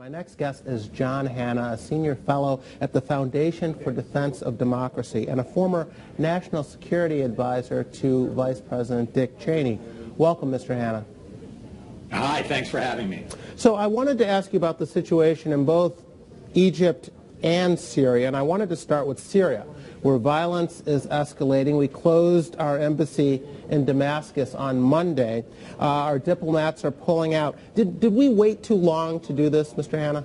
My next guest is John Hanna, a senior fellow at the Foundation for Defense of Democracy and a former national security advisor to Vice President Dick Cheney. Welcome, Mr. Hanna. Hi, thanks for having me. So I wanted to ask you about the situation in both Egypt and Syria, and I wanted to start with Syria, where violence is escalating. We closed our embassy in Damascus on Monday. Our diplomats are pulling out. Did we wait too long to do this, Mr. Hanna?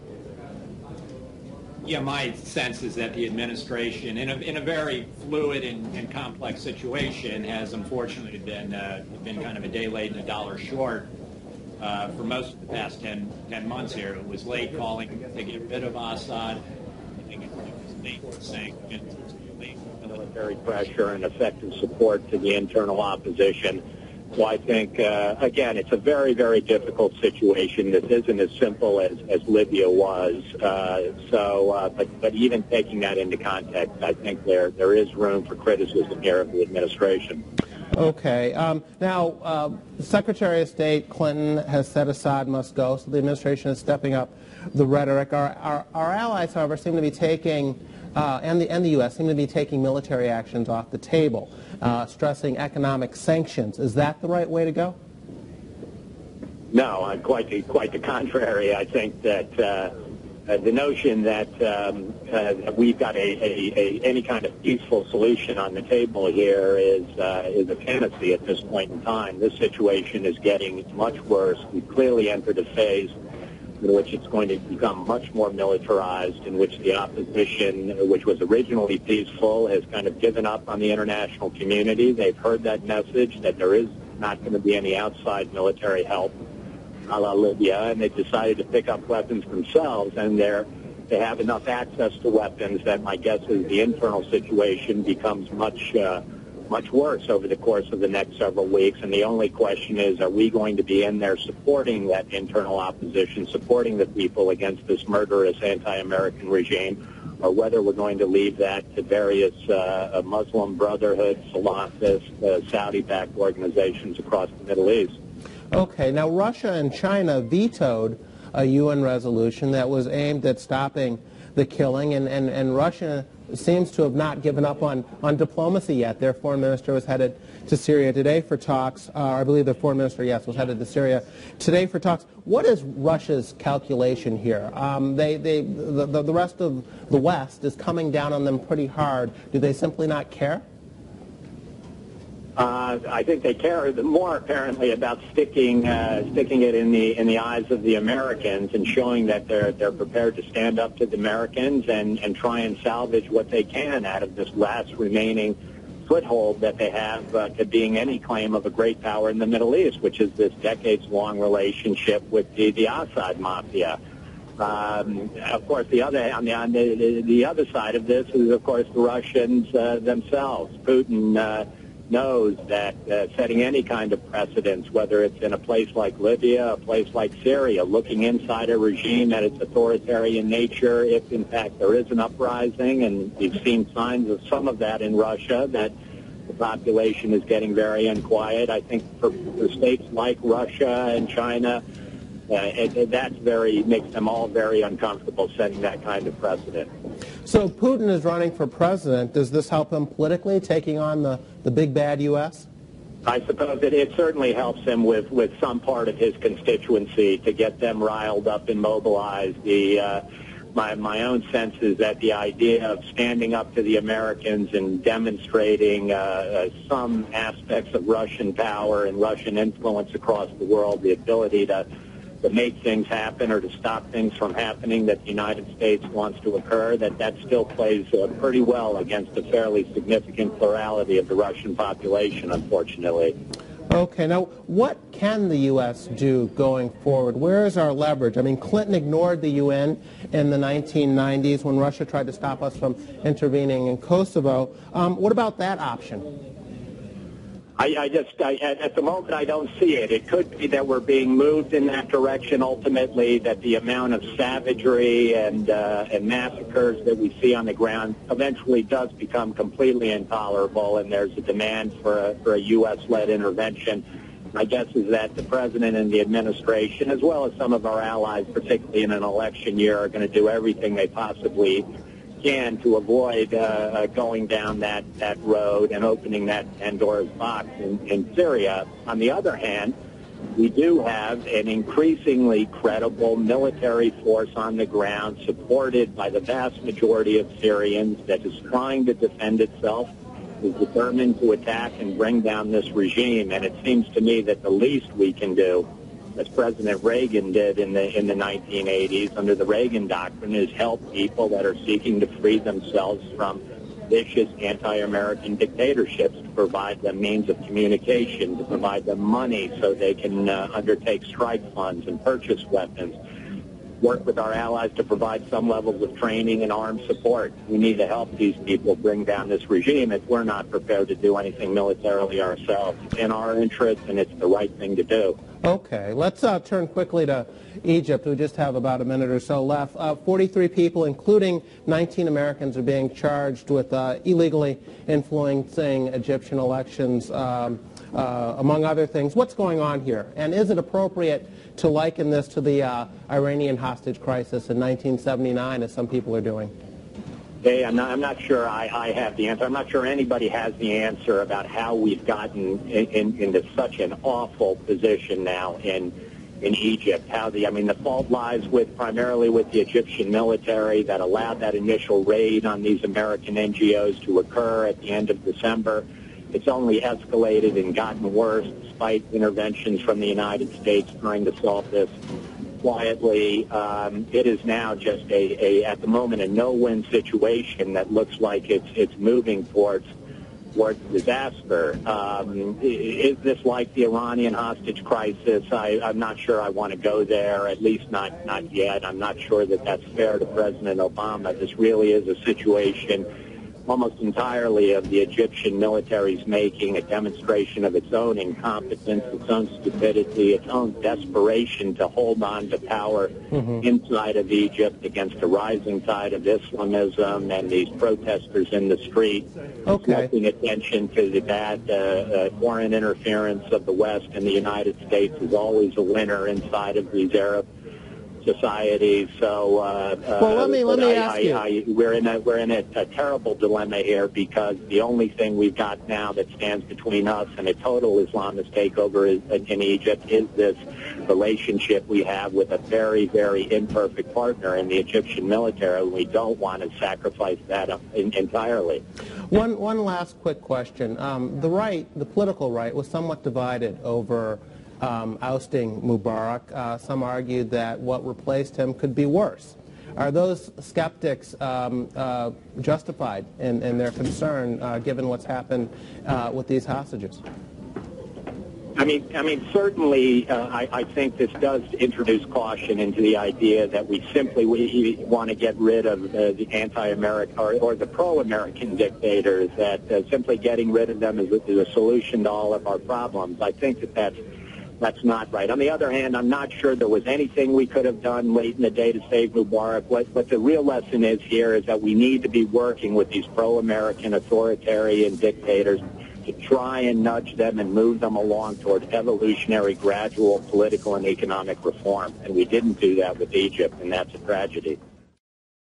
Yeah, my sense is that the administration, in a very fluid and complex situation, has unfortunately been kind of a day late and a dollar short for most of the past 10 months here. It was late calling to get rid of Assad. I think it was late saying military pressure and effective support to the internal opposition. So I think, again, it's a very, very difficult situation. This isn't as simple as Libya was. But even taking that into context, I think there is room for criticism here of the administration. Okay. Now, Secretary of State Clinton has said Assad must go, so the administration is stepping up the rhetoric. Our allies, however, seem to be taking, and the U.S. seem to be taking military actions off the table, stressing economic sanctions. Is that the right way to go? No, quite the contrary. I think that the notion that we've got any kind of peaceful solution on the table here is a fantasy at this point in time. This situation is getting much worse. We've clearly entered a phase in which it's going to become much more militarized, in which the opposition, which was originally peaceful, has kind of given up on the international community. They've heard that message that there is not going to be any outside military help a la Libya, and they decided to pick up weapons themselves, and they have enough access to weapons that my guess is the internal situation becomes much worse over the course of the next several weeks. And the only question is, are we going to be in there supporting that internal opposition, supporting the people against this murderous anti-American regime, or whether we're going to leave that to various Muslim Brotherhood, Salafist, Saudi-backed organizations across the Middle East. Okay. Now, Russia and China vetoed a UN resolution that was aimed at stopping the killing, and Russia seems to have not given up on diplomacy yet. Their foreign minister was headed to Syria today for talks. I believe the foreign minister, yes, was headed to Syria today for talks. What is Russia's calculation here? The rest of the West is coming down on them pretty hard. Do they simply not care? I think they care more apparently about sticking it in the eyes of the Americans and showing that they're prepared to stand up to the Americans and try and salvage what they can out of this last remaining foothold that they have to being any claim of a great power in the Middle East, which is this decades-long relationship with the Assad mafia. Of course, the other side of this is, of course, the Russians themselves. Putin knows that setting any kind of precedence, whether it's in a place like Libya, a place like Syria, looking inside a regime that is authoritarian nature, if in fact there is an uprising, and we've seen signs of some of that in Russia, that the population is getting very unquiet. I think for states like Russia and China, that makes them all very uncomfortable setting that kind of precedent. So Putin is running for president. Does this help him politically, taking on the big bad U.S.? I suppose it certainly helps him with some part of his constituency to get them riled up and mobilized. My own sense is that the idea of standing up to the Americans and demonstrating some aspects of Russian power and Russian influence across the world, the ability to make things happen or to stop things from happening that the United States wants to occur, that still plays pretty well against a fairly significant plurality of the Russian population, unfortunately. Okay, now what can the U.S. do going forward? Where is our leverage? I mean, Clinton ignored the UN in the 1990s when Russia tried to stop us from intervening in Kosovo. What about that option? At the moment, I don't see it. It could be that we're being moved in that direction ultimately, that the amount of savagery and massacres that we see on the ground eventually does become completely intolerable, and there's a demand for a U.S.-led intervention. My guess is that the president and the administration, as well as some of our allies, particularly in an election year, are going to do everything they possibly can to avoid going down that road and opening that Pandora's box in Syria. On the other hand, we do have an increasingly credible military force on the ground supported by the vast majority of Syrians that is trying to defend itself, is determined to attack and bring down this regime. And it seems to me that the least we can do, as President Reagan did in the 1980s under the Reagan Doctrine, is help people that are seeking to free themselves from vicious anti-American dictatorships, to provide them means of communication, to provide them money so they can undertake strike funds and purchase weapons, work with our allies to provide some levels of training and armed support. We need to help these people bring down this regime if we're not prepared to do anything militarily ourselves. It's in our interest, and it's the right thing to do. Okay, let's turn quickly to Egypt. We just have about a minute or so left. 43 people, including 19 Americans, are being charged with illegally influencing Egyptian elections, among other things. What's going on here? And is it appropriate to liken this to the Iranian hostage crisis in 1979, as some people are doing? Hey, I'm not sure I have the answer. I'm not sure anybody has the answer about how we've gotten into such an awful position now in Egypt. The fault lies primarily with the Egyptian military that allowed that initial raid on these American NGOs to occur at the end of December. It's only escalated and gotten worse despite interventions from the United States trying to solve this quietly. It is now just at the moment, a no-win situation that looks like it's moving towards disaster. Is this like the Iranian hostage crisis? I'm not sure I want to go there, at least not yet. I'm not sure that that's fair to President Obama. This really is a situation almost entirely of the Egyptian military's making, a demonstration of its own incompetence, its own stupidity, its own desperation to hold on to power inside of Egypt against a rising tide of Islamism and these protesters in the street. Okay. Paying attention to the bad foreign interference of the West and the United States is always a winner inside of these Arab societies. So well, let me ask you. We're in a terrible dilemma here, because the only thing we've got now that stands between us and a total Islamist takeover in Egypt is this relationship we have with a very, very imperfect partner in the Egyptian military. We don't want to sacrifice that entirely. One last quick question. The political right, was somewhat divided over ousting Mubarak. Some argued that what replaced him could be worse. Are those skeptics justified in their concern, given what's happened with these hostages? Certainly, I think this does introduce caution into the idea that we want to get rid of the anti-American or the pro-American dictators, that simply getting rid of them is a solution to all of our problems. I think that's not right. On the other hand, I'm not sure there was anything we could have done late in the day to save Mubarak. What the real lesson is here is that we need to be working with these pro-American authoritarian dictators to try and nudge them and move them along toward evolutionary, gradual political and economic reform. And we didn't do that with Egypt, and that's a tragedy.